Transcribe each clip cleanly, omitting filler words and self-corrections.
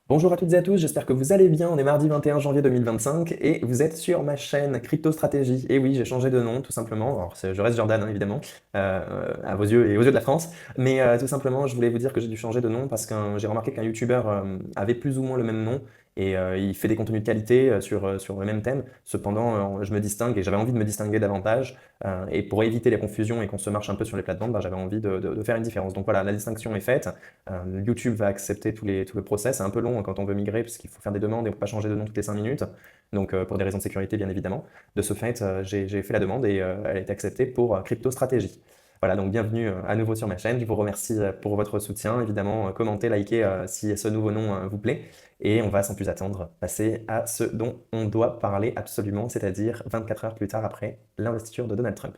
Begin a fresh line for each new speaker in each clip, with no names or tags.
Bonjour à toutes et à tous, j'espère que vous allez bien. On est mardi 21 janvier 2025 et vous êtes sur ma chaîne Crypto Stratégie. Et oui, j'ai changé de nom tout simplement. Alors, je reste Jordan, hein, évidemment, à vos yeux et aux yeux de la France. Mais tout simplement, je voulais vous dire que j'ai dû changer de nom parce que j'ai remarqué qu'un YouTuber avait plus ou moins le même nom et il fait des contenus de qualité sur le même thème. Cependant, je me distingue et j'avais envie de me distinguer davantage. Et pour éviter les confusions et qu'on se marche un peu sur les plates-bandes, j'avais envie de faire une différence. Donc voilà, la distinction est faite. YouTube va accepter tout le process. C'est un peu long quand on veut migrer, parce qu'il faut faire des demandes et on ne peut pas changer de nom toutes les 5 minutes. Donc, pour des raisons de sécurité, bien évidemment. De ce fait, j'ai fait la demande et elle a été acceptée pour Crypto Stratégie. Voilà, donc bienvenue à nouveau sur ma chaîne. Je vous remercie pour votre soutien. Évidemment, commentez, likez si ce nouveau nom vous plaît. Et on va sans plus attendre passer à ce dont on doit parler absolument, c'est-à-dire 24 heures plus tard après l'investiture de Donald Trump.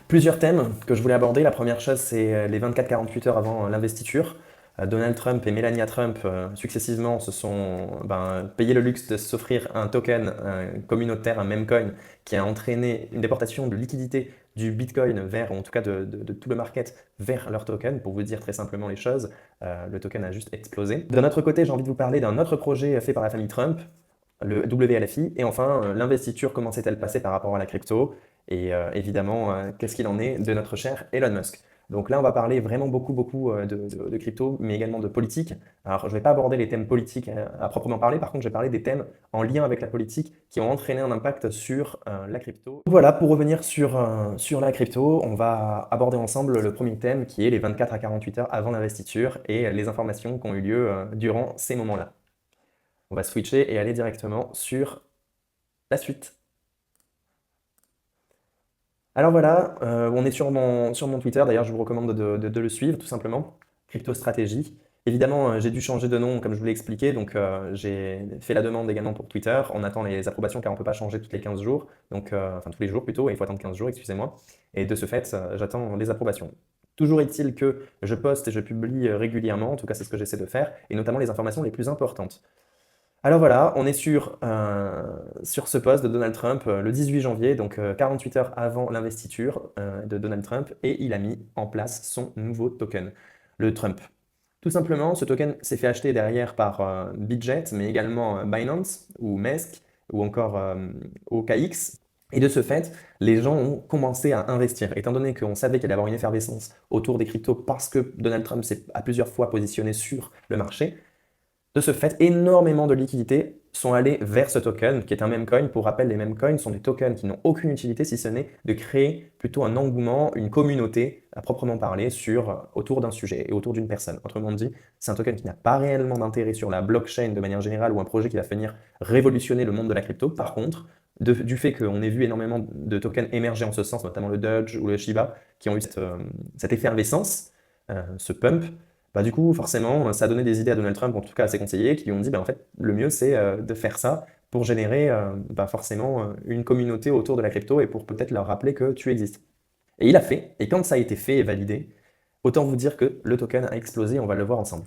Plusieurs thèmes que je voulais aborder. La première chose, c'est les 24-48 heures avant l'investiture. Donald Trump et Melania Trump, successivement, se sont payé le luxe de s'offrir un token communautaire, un memecoin, qui a entraîné une déportation de liquidité du Bitcoin vers, ou en tout cas de tout le market, vers leur token. Pour vous dire très simplement les choses, le token a juste explosé. D'un autre côté, j'ai envie de vous parler d'un autre projet fait par la famille Trump, le WLFI, et enfin, l'investiture, comment s'est-elle passée par rapport à la crypto, et évidemment, qu'est-ce qu'il en est de notre cher Elon Musk. Donc là, on va parler vraiment beaucoup de crypto, mais également de politique. Alors, je ne vais pas aborder les thèmes politiques à proprement parler, par contre, je vais parler des thèmes en lien avec la politique qui ont entraîné un impact sur la crypto. Voilà, pour revenir sur la crypto, on va aborder ensemble le premier thème qui est les 24 à 48 heures avant l'investiture et les informations qui ont eu lieu durant ces moments-là. On va switcher et aller directement sur la suite. Alors voilà, on est sur mon Twitter, d'ailleurs je vous recommande de le suivre tout simplement, Crypto Stratégie. Évidemment, j'ai dû changer de nom comme je vous l'ai expliqué, donc j'ai fait la demande également pour Twitter. On attend les approbations car on ne peut pas changer toutes les 15 jours, donc, enfin tous les jours plutôt, et il faut attendre 15 jours, excusez-moi. Et de ce fait, j'attends les approbations. Toujours est-il que je poste et je publie régulièrement, en tout cas c'est ce que j'essaie de faire, et notamment les informations les plus importantes. Alors voilà, on est sur ce post de Donald Trump le 18 janvier, donc 48 heures avant l'investiture de Donald Trump, et il a mis en place son nouveau token, le Trump. Tout simplement, ce token s'est fait acheter derrière par Bitget, mais également Binance ou Mesk ou encore OKX. Et de ce fait, les gens ont commencé à investir. Étant donné qu'on savait qu'il allait y avoir une effervescence autour des cryptos parce que Donald Trump s'est à plusieurs fois positionné sur le marché, de ce fait, énormément de liquidités sont allées vers ce token, qui est un meme coin. Pour rappel, les meme coins sont des tokens qui n'ont aucune utilité si ce n'est de créer plutôt un engouement, une communauté à proprement parler autour d'un sujet et autour d'une personne. Autrement dit, c'est un token qui n'a pas réellement d'intérêt sur la blockchain de manière générale ou un projet qui va venir révolutionner le monde de la crypto. Par contre, du fait qu'on ait vu énormément de tokens émerger en ce sens, notamment le Doge ou le Shiba, qui ont eu cette effervescence, ce pump, bah, du coup, forcément, ça a donné des idées à Donald Trump, en tout cas à ses conseillers, qui lui ont dit, bah, en fait, le mieux, c'est de faire ça pour générer forcément une communauté autour de la crypto et pour peut-être leur rappeler que tu existes. Et il a fait, et quand ça a été fait et validé, autant vous dire que le token a explosé, on va le voir ensemble.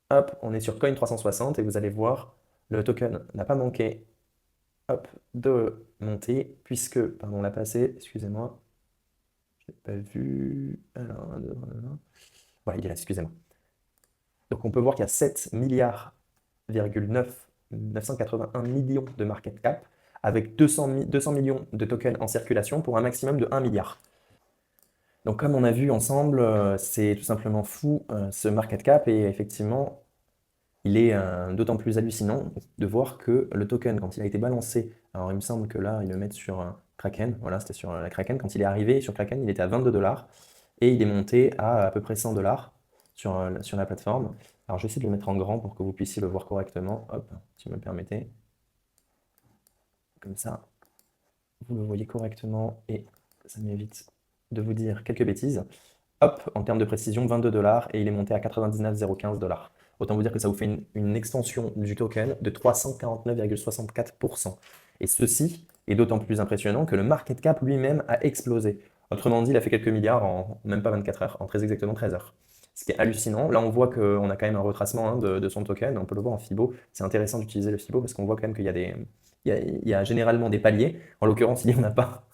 Hop, on est sur Coin360 et vous allez voir, le token n'a pas manqué hop, de monter, puisque, pardon, l'a passé, excusez-moi, je n'ai pas vu. Alors, voilà, il est là, excusez-moi. Donc on peut voir qu'il y a 7 milliards 981 millions de market cap avec 200 millions de tokens en circulation pour un maximum de 1 milliard. Donc comme on a vu ensemble, c'est tout simplement fou ce market cap et effectivement, il est d'autant plus hallucinant de voir que le token, quand il a été balancé, alors il me semble que là, ils le mettent sur Kraken, voilà, c'était sur la Kraken, quand il est arrivé sur Kraken, il était à 22 dollars et il est monté à peu près 100 dollars sur la plateforme. Alors, je vais essayer de le mettre en grand pour que vous puissiez le voir correctement. Hop, si vous me le permettez. Comme ça, vous le voyez correctement et ça m'évite de vous dire quelques bêtises. Hop, en termes de précision, 22 dollars et il est monté à 99,015 dollars. Autant vous dire que ça vous fait une extension du token de 349,64%. Et ceci est d'autant plus impressionnant que le market cap lui-même a explosé. Autrement dit, il a fait quelques milliards en même pas 24 heures, en très exactement 13 heures. Ce qui est hallucinant. Là, on voit qu'on a quand même un retracement de son token. On peut le voir en Fibo. C'est intéressant d'utiliser le Fibo parce qu'on voit quand même qu'il y a il y a généralement des paliers. En l'occurrence, il n'y en a pas.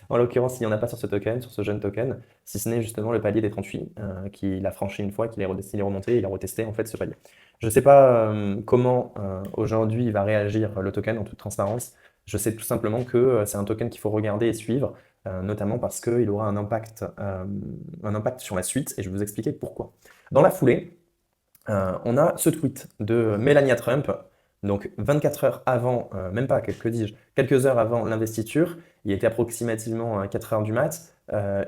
En l'occurrence, il n'y en a pas sur ce token, sur ce jeune token, si ce n'est justement le palier des 38 qu'il a franchi une fois, il est remonté, il a retesté en fait ce palier. Je ne sais pas comment aujourd'hui il va réagir le token en toute transparence. Je sais tout simplement que c'est un token qu'il faut regarder et suivre, notamment parce qu'il aura un impact sur la suite, et je vais vous expliquer pourquoi. Dans la foulée, on a ce tweet de Melania Trump, donc 24 heures avant, même pas, que dis-je, quelques heures avant l'investiture, il était approximativement 4 heures du mat,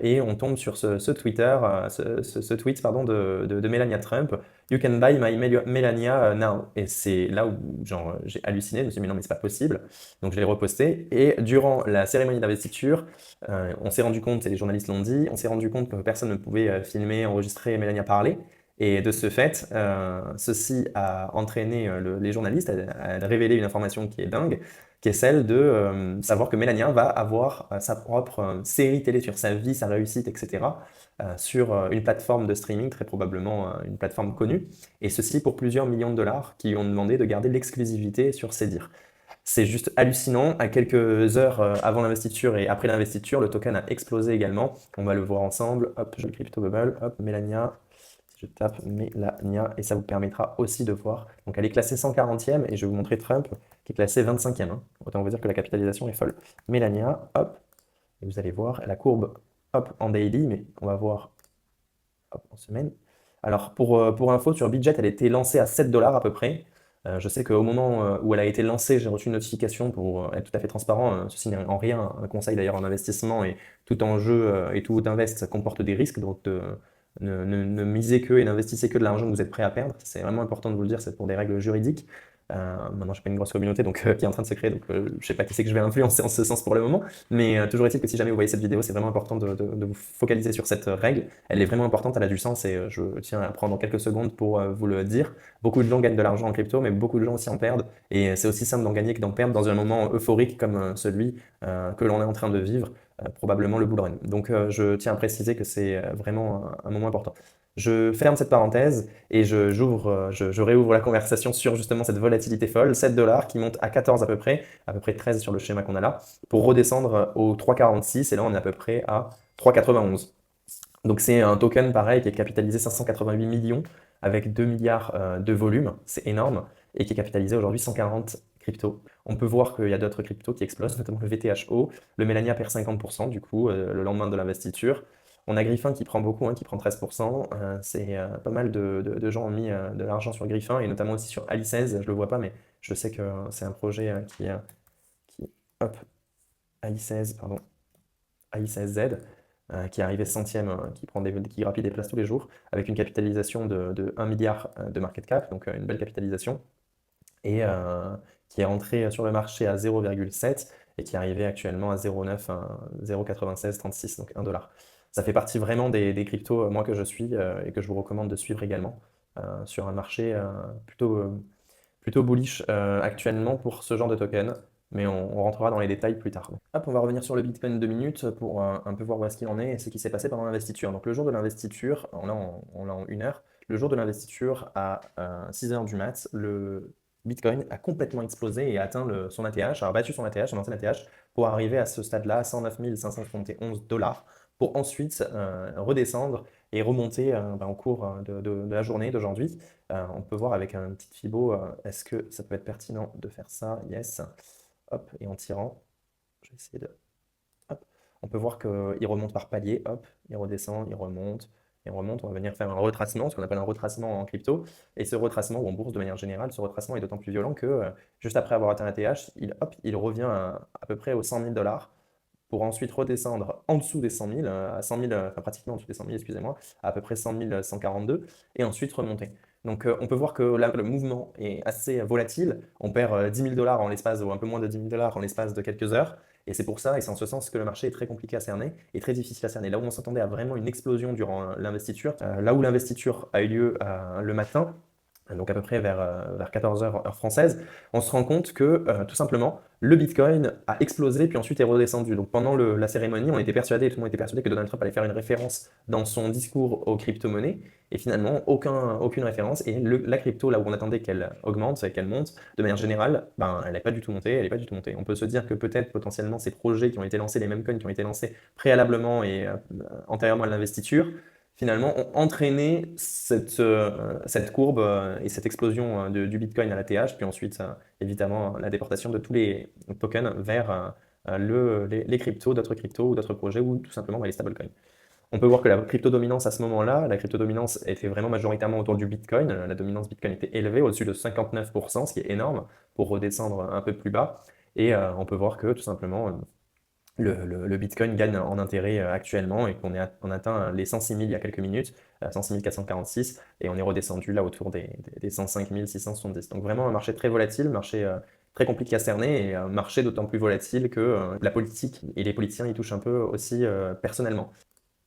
et on tombe sur ce Twitter, ce tweet pardon, de Melania Trump, You can buy my Melania now. Et c'est là où genre, j'ai halluciné, je me suis dit mais non mais c'est pas possible, donc je l'ai reposté, et durant la cérémonie d'investiture, on s'est rendu compte, et les journalistes l'ont dit, on s'est rendu compte que personne ne pouvait filmer, enregistrer Melania parler, et de ce fait, ceci a entraîné les journalistes à révéler une information qui est dingue, qui est celle de savoir que Melania va avoir sa propre série télé sur sa vie, sa réussite, etc., sur une plateforme de streaming, très probablement une plateforme connue, et ceci pour plusieurs millions de dollars qui lui ont demandé de garder l'exclusivité sur ses dires. C'est juste hallucinant. À quelques heures avant l'investiture et après l'investiture, le token a explosé également. On va le voir ensemble. Hop, je le crypto bubble. Hop, Melania. Je tape Melania et ça vous permettra aussi de voir. Donc elle est classée 140e et je vais vous montrer Trump qui est classé 25e. Hein. Autant vous dire que la capitalisation est folle. Melania, hop, et vous allez voir la courbe, hop, en daily, mais on va voir hop, en semaine. Alors pour info, sur Bitget, elle a été lancée à 7 dollars à peu près. Je sais qu'au moment où elle a été lancée, j'ai reçu une notification pour être tout à fait transparent. Ceci n'est en rien un conseil d'ailleurs en investissement et tout enjeu et tout invest comporte des risques. Donc ne misez que et n'investissez que de l'argent que vous êtes prêt à perdre. C'est vraiment important de vous le dire, c'est pour des règles juridiques. Maintenant, je n'ai pas une grosse communauté donc, qui est en train de se créer, donc je ne sais pas qui c'est que je vais influencer en ce sens pour le moment. Mais toujours est-il que si jamais vous voyez cette vidéo, c'est vraiment important de vous focaliser sur cette règle. Elle est vraiment importante, elle a du sens et je tiens à prendre quelques secondes pour vous le dire. Beaucoup de gens gagnent de l'argent en crypto, mais beaucoup de gens aussi en perdent. Et c'est aussi simple d'en gagner que d'en perdre dans un moment euphorique comme celui que l'on est en train de vivre, probablement le bull run. Donc je tiens à préciser que c'est vraiment un moment important. Je ferme cette parenthèse et je réouvre la conversation sur justement cette volatilité folle, 7 dollars qui monte à 14 à peu près 13 sur le schéma qu'on a là, pour redescendre aux 3,46 et là on est à peu près à 3,91. Donc c'est un token pareil qui est capitalisé 588 millions avec 2 milliards de volume, c'est énorme, et qui est capitalisé aujourd'hui 140 cryptos. On peut voir qu'il y a d'autres cryptos qui explosent, notamment le VTHO, le Melania perd 50% du coup le lendemain de l'investiture. On a Griffin qui prend beaucoup, hein, qui prend 13%. C'est pas mal de gens ont mis de l'argent sur Griffin et notamment aussi sur Ali16. Je le vois pas, mais je sais que c'est un projet qui hop, Ali16, pardon, AI16Z, qui est arrivé centième, qui grappille des places tous les jours, avec une capitalisation de 1 milliard de market cap, donc une belle capitalisation, et qui est rentré sur le marché à 0,7 et qui est arrivé actuellement à 0,9, 0,9636, donc 1 dollar. Ça fait partie vraiment des cryptos, moi, que je suis et que je vous recommande de suivre également, sur un marché plutôt bullish actuellement pour ce genre de token, mais on rentrera dans les détails plus tard. Hop, on va revenir sur le Bitcoin 2 minutes pour un peu voir où est-ce qu'il en est et ce qui s'est passé pendant l'investiture. Donc le jour de l'investiture, on l'a en 1 heure, le jour de l'investiture à 6 heures du mat, le Bitcoin a complètement explosé et a atteint son ATH, a battu son ATH, son ancien ATH, pour arriver à ce stade-là, à 109 571 dollars, pour ensuite redescendre et remonter au cours de la journée d'aujourd'hui. On peut voir avec un petit Fibo, est-ce que ça peut être pertinent de faire ça? Yes. Hop, et en tirant, je vais essayer de... Hop. On peut voir qu'il remonte par palier, hop, il redescend, il remonte, et on remonte. On va venir faire un retracement, ce qu'on appelle un retracement en crypto. Et ce retracement, ou en bourse de manière générale, ce retracement est d'autant plus violent que juste après avoir atteint la TH, il revient à peu près aux 100 000 dollars pour ensuite redescendre en dessous des 100 000, à 100 000, enfin pratiquement en dessous des 100 000, excusez-moi, à peu près 100 142, et ensuite remonter. Donc on peut voir que là, le mouvement est assez volatile. On perd 10 000 dollars en l'espace, ou un peu moins de 10 000 dollars en l'espace de quelques heures. Et c'est pour ça, et c'est en ce sens que le marché est très compliqué à cerner et très difficile à cerner. Là où on s'attendait à vraiment une explosion durant l'investiture, là où l'investiture a eu lieu le matin, donc à peu près vers 14 heures heure française, on se rend compte que tout simplement, le Bitcoin a explosé puis ensuite est redescendu. Donc pendant la cérémonie, on était persuadé, tout le monde était persuadé que Donald Trump allait faire une référence dans son discours aux crypto-monnaies, et finalement, aucune référence. Et la crypto, là où on attendait qu'elle augmente et qu'elle monte, de manière générale, ben, elle n'est pas du tout montée, elle n'est pas du tout montée. On peut se dire que peut-être potentiellement ces projets qui ont été lancés, les mêmes coins qui ont été lancés préalablement et antérieurement à l'investiture, finalement, ont entraîné cette courbe et cette explosion du Bitcoin à la TH, puis ensuite, évidemment, la déportation de tous les tokens vers les cryptos, d'autres cryptos ou d'autres projets, ou tout simplement les stablecoins. On peut voir que la crypto-dominance à ce moment-là, la crypto-dominance était vraiment majoritairement autour du Bitcoin. La dominance Bitcoin était élevée, au-dessus de 59%, ce qui est énorme, pour redescendre un peu plus bas. Et on peut voir que tout simplement, le Bitcoin gagne en intérêt actuellement et on atteint les 106 000 il y a quelques minutes, 106 446, et on est redescendu là autour des 105 670. Donc vraiment un marché très volatile, marché très compliqué à cerner et un marché d'autant plus volatile que la politique et les politiciens y touchent un peu aussi personnellement.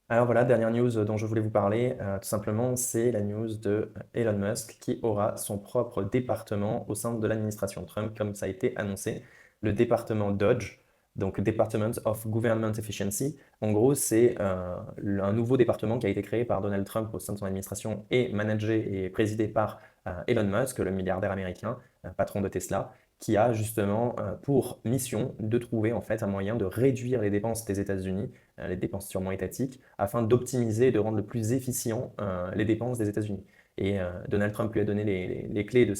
Alors voilà, dernière news dont je voulais vous parler, tout simplement, c'est la news de Elon Musk qui aura son propre département au sein de l'administration Trump, comme ça a été annoncé, le département Dodge, donc Department of Government Efficiency. En gros, c'est un nouveau département qui a été créé par Donald Trump au sein de son administration et managé et présidé par Elon Musk, le milliardaire américain, patron de Tesla, qui a justement pour mission de trouver en fait un moyen de réduire les dépenses des États-Unis, les dépenses sûrement étatiques, afin d'optimiser et de rendre le plus efficient les dépenses des États-Unis. Et Donald Trump lui a donné les clés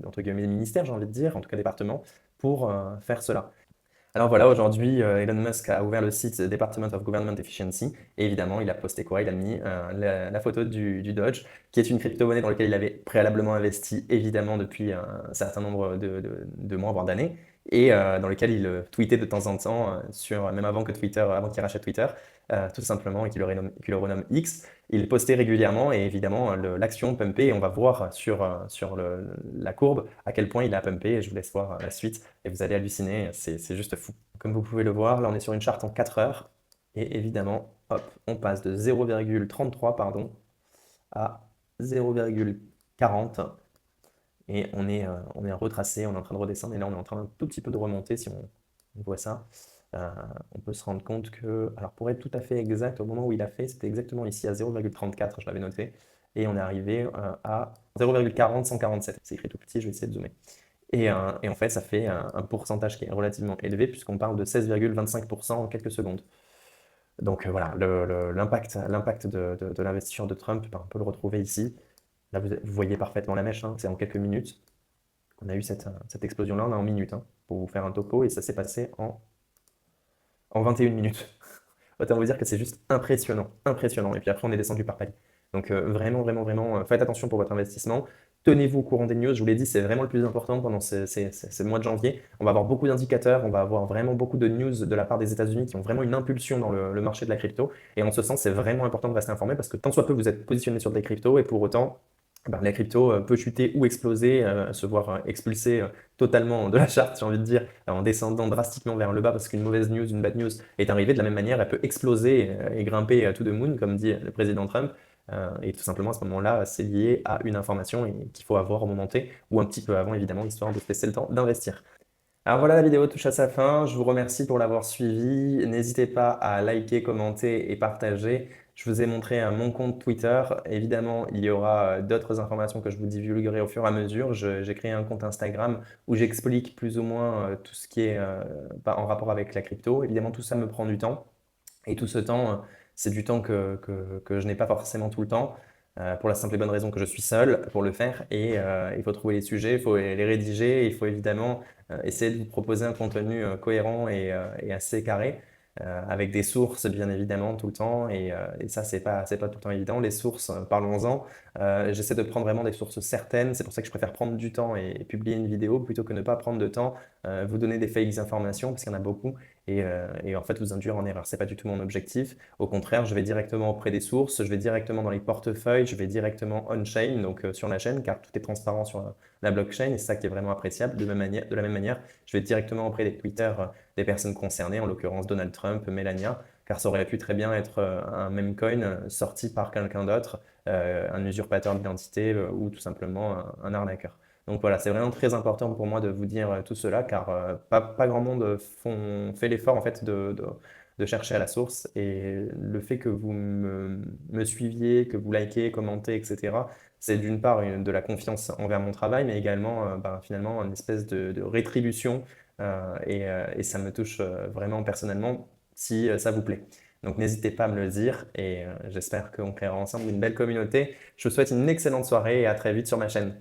entre guillemets, ministère, j'ai envie de dire, en tout cas département, pour faire cela. Alors voilà, aujourd'hui, Elon Musk a ouvert le site Department of Government Efficiency et évidemment, il a posté quoi? Il a mis la photo du Dodge, qui est une crypto-monnaie dans laquelle il avait préalablement investi évidemment depuis un certain nombre de mois, voire d'années, et dans lequel il tweetait de temps en temps, même avant que Twitter, avant qu'il rachète Twitter, tout simplement, et qu'il le renomme X. Il postait régulièrement et évidemment, l'action pumpait et on va voir sur la courbe à quel point il a pumpé et je vous laisse voir la suite et vous allez halluciner, c'est juste fou. Comme vous pouvez le voir, là on est sur une charte en 4 heures et évidemment, hop, on passe de 0,33 pardon, à 0,40 et on est retracé, on est en train de redescendre et là on est en train un tout petit peu de remonter si on voit ça. On peut se rendre compte que, alors pour être tout à fait exact, au moment où il a fait, c'était exactement ici à 0,34, je l'avais noté, et on est arrivé à 0,40, 147. C'est écrit tout petit, je vais essayer de zoomer. Et en fait, ça fait un pourcentage qui est relativement élevé puisqu'on parle de 16,25% en quelques secondes. Donc voilà, l'impact de l'investiture de Trump, ben, on peut le retrouver ici. Là, vous voyez parfaitement la mèche, hein, c'est en quelques minutes. On a eu cette explosion-là, on est en minutes, hein, pour vous faire un topo, et ça s'est passé en 21 minutes. Autant vous dire que c'est juste impressionnant, impressionnant. Et puis après, on est descendu par palier. Donc vraiment, vraiment, vraiment, faites attention pour votre investissement. Tenez-vous au courant des news. Je vous l'ai dit, c'est vraiment le plus important pendant ce mois de janvier. On va avoir beaucoup d'indicateurs, on va avoir vraiment beaucoup de news de la part des États-Unis qui ont vraiment une impulsion dans le marché de la crypto. Et en ce sens, c'est vraiment important de rester informé parce que tant soit peu vous êtes positionné sur des cryptos et pour autant, ben, la crypto peut chuter ou exploser, se voir expulser totalement de la charte, j'ai envie de dire, en descendant drastiquement vers le bas parce qu'une mauvaise news, une bad news est arrivée. De la même manière, elle peut exploser et grimper to the moon, comme dit le président Trump. Et tout simplement, à ce moment-là, c'est lié à une information qu'il faut avoir au moment T, ou un petit peu avant, évidemment, histoire de se laisser le temps d'investir. Alors voilà, la vidéo touche à sa fin. Je vous remercie pour l'avoir suivi. N'hésitez pas à liker, commenter et partager. Je vous ai montré mon compte Twitter. Évidemment, il y aura d'autres informations que je vous divulguerai au fur et à mesure. J'ai créé un compte Instagram où j'explique plus ou moins tout ce qui est en rapport avec la crypto. Évidemment, tout ça me prend du temps. Et tout ce temps, c'est du temps que je n'ai pas forcément tout le temps, pour la simple et bonne raison que je suis seul pour le faire. Et il faut trouver les sujets, il faut les rédiger, il faut évidemment essayer de vous proposer un contenu cohérent et assez carré, avec des sources bien évidemment tout le temps. Et ça, c'est pas tout le temps évident. Les sources, parlons-en. J'essaie de prendre vraiment des sources certaines. C'est pour ça que je préfère prendre du temps et publier une vidéo plutôt que ne pas prendre de temps, vous donner des fakes informations, parce qu'il y en a beaucoup et en fait vous induire en erreur. C'est pas du tout mon objectif. Au contraire, je vais directement auprès des sources, je vais directement dans les portefeuilles, je vais directement on-chain, donc sur la chaîne, car tout est transparent sur la blockchain et c'est ça qui est vraiment appréciable. De la même manière, je vais directement auprès des Twitter des personnes concernées, en l'occurrence Donald Trump, Melania, car ça aurait pu très bien être un meme coin sorti par quelqu'un d'autre un usurpateur d'identité ou tout simplement un arnaqueur. Donc voilà, c'est vraiment très important pour moi de vous dire tout cela car pas grand monde fait l'effort en fait de chercher à la source et le fait que vous me suiviez, que vous likez, commentez, etc., c'est d'une part de la confiance envers mon travail, mais également finalement une espèce de rétribution et ça me touche vraiment personnellement si ça vous plaît. Donc n'hésitez pas à me le dire et j'espère qu'on créera ensemble une belle communauté. Je vous souhaite une excellente soirée et à très vite sur ma chaîne.